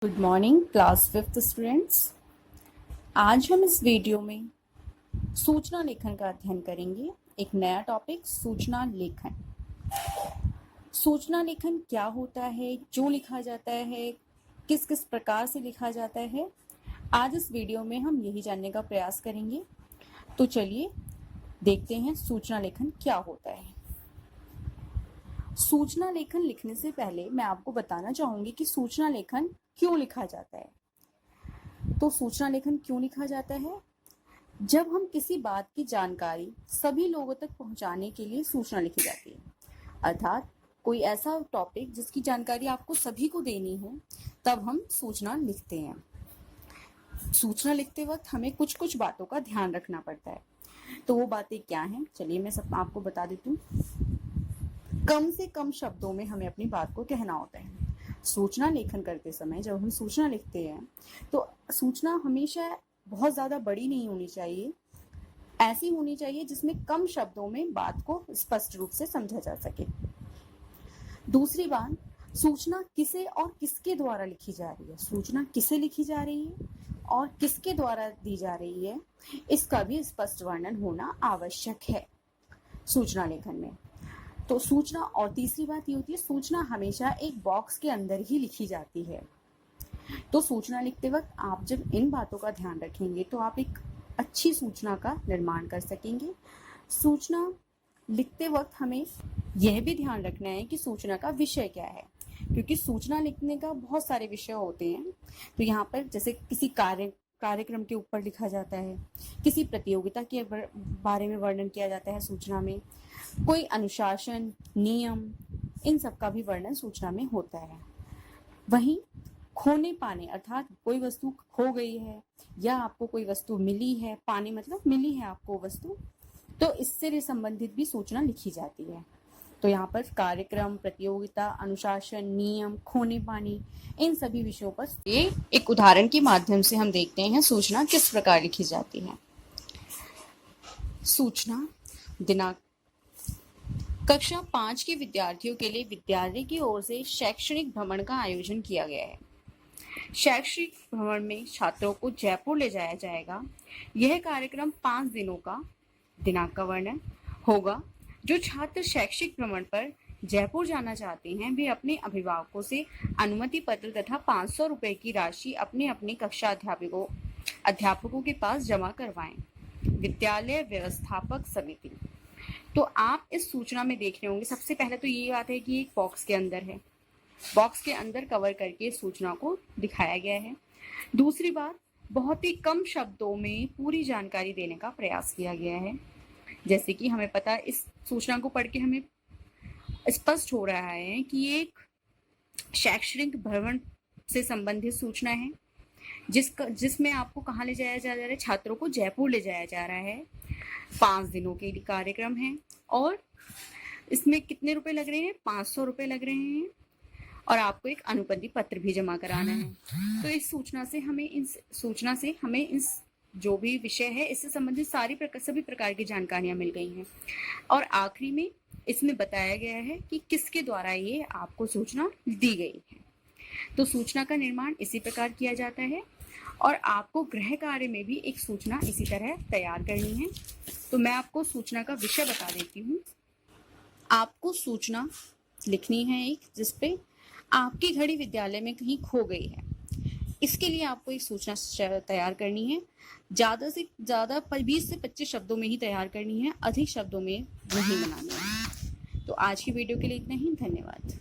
Good morning class fifth students. आज हम इस वीडियो में सूचना लेखन का अध्ययन करेंगे। एक नया टॉपिक सूचना लेखन। सूचना लेखन क्या होता है, क्यों लिखा जाता है, किस किस प्रकार से लिखा जाता है, आज इस वीडियो में हम यही जानने का प्रयास करेंगे। तो चलिए देखते हैं सूचना लेखन क्या होता है। सूचना लेखन लिखने से पहले मैं आपको बताना चाहूंगी कि सूचना लेखन क्यों लिखा जाता है। तो सूचना लेखन क्यों लिखा जाता है? जब हम किसी बात की जानकारी सभी लोगों तक पहुंचाने के लिए सूचना लिखी जाती है, अर्थात कोई ऐसा टॉपिक जिसकी जानकारी आपको सभी को देनी हो, तब हम सूचना लिखते हैं। सूचना लिखते वक्त हमें कुछ कुछ बातों का ध्यान रखना पड़ता है। तो वो बातें क्या हैं, चलिए मैं सब आपको बता देती हूँ। कम से कम शब्दों में हमें अपनी बात को कहना होता है। सूचना लेखन करते समय जब हम सूचना लिखते हैं तो सूचना हमेशा बहुत ज़्यादा बड़ी नहीं होनी चाहिए, ऐसी होनी चाहिए जिसमें कम शब्दों में बात को स्पष्ट रूप से समझा जा सके। दूसरी बात, सूचना किसे और किसके द्वारा लिखी जा रही है, सूचना किसे लिखी जा रही है और किसके द्वारा दी जा रही है, इसका भी स्पष्ट वर्णन होना आवश्यक है सूचना लेखन में। तो सूचना, और तीसरी बात ये होती है, सूचना हमेशा एक बॉक्स के अंदर ही लिखी जाती है। तो सूचना लिखते वक्त आप जब इन बातों का ध्यान रखेंगे तो आप एक अच्छी सूचना का निर्माण कर सकेंगे। सूचना लिखते वक्त हमें यह भी ध्यान रखना है कि सूचना का विषय क्या है, क्योंकि सूचना लिखने का बहुत सारे विषय होते हैं। तो यहाँ पर जैसे किसी कार्यक्रम के ऊपर लिखा जाता है, किसी प्रतियोगिता के बारे में वर्णन किया जाता है सूचना में, कोई अनुशासन, नियम, इन सब का भी वर्णन सूचना में होता है। वहीं खोने पाने, अर्थात कोई वस्तु खो गई है या आपको कोई वस्तु मिली है, पाने मतलब मिली है आपको वस्तु, तो इससे संबंधित भी सूचना लिखी जाती है। तो यहाँ पर कार्यक्रम, प्रतियोगिता, अनुशासन, नियम, खोने पानी, इन सभी विषयों पर ये एक उदाहरण के माध्यम से हम देखते हैं सूचना किस प्रकार लिखी जाती है। सूचना दिनांक। कक्षा 5 के विद्यार्थियों के लिए विद्यालय की ओर से शैक्षणिक भ्रमण का आयोजन किया गया है। शैक्षणिक भ्रमण में छात्रों को जयपुर ले जाया जाएगा। यह कार्यक्रम 5 दिनों का दिनांक का वर्णन होगा। जो छात्र शैक्षिक भ्रमण पर जयपुर जाना चाहते हैं वे अपने अभिभावकों से अनुमति पत्र तथा 500 रुपए की राशि अपने अपने कक्षा अध्यापकों के पास जमा करवाएं। विद्यालय व्यवस्थापक समिति। तो आप इस सूचना में देख रहे होंगे, सबसे पहले तो ये बात है कि एक बॉक्स के अंदर है, बॉक्स के अंदर कवर करके सूचना को दिखाया गया है। दूसरी बात, बहुत ही कम शब्दों में पूरी जानकारी देने का प्रयास किया गया है। जैसे कि हमें पता है, इस सूचना को पढ़ के हमें स्पष्ट हो रहा है कि ये एक शैक्षणिक भ्रमण से संबंधित सूचना है, जिसमें आपको कहाँ ले जाया जा रहा है, छात्रों को जयपुर ले जाया जा रहा है। 5 दिनों के लिए कार्यक्रम है और इसमें कितने रुपए लग रहे हैं, 500 रुपए लग रहे हैं, और आपको एक अनुबंधी पत्र भी जमा कराना है। तो इस सूचना से हमें इस जो भी विषय है इससे संबंधित सभी प्रकार की जानकारियां मिल गई हैं। और आखिरी में इसमें बताया गया है कि किसके द्वारा ये आपको सूचना दी गई है। तो सूचना का निर्माण इसी प्रकार किया जाता है और आपको गृह कार्य में भी एक सूचना इसी तरह तैयार करनी है। तो मैं आपको सूचना का विषय बता देती हूँ। आपको सूचना लिखनी है एक, जिसपे आपकी घड़ी विद्यालय में कहीं खो गई है। इसके लिए आपको एक सूचना तैयार करनी है। ज़्यादा से ज़्यादा 20 से 25 शब्दों में ही तैयार करनी है, अधिक शब्दों में नहीं बनानी है। तो आज की वीडियो के लिए इतना ही, धन्यवाद।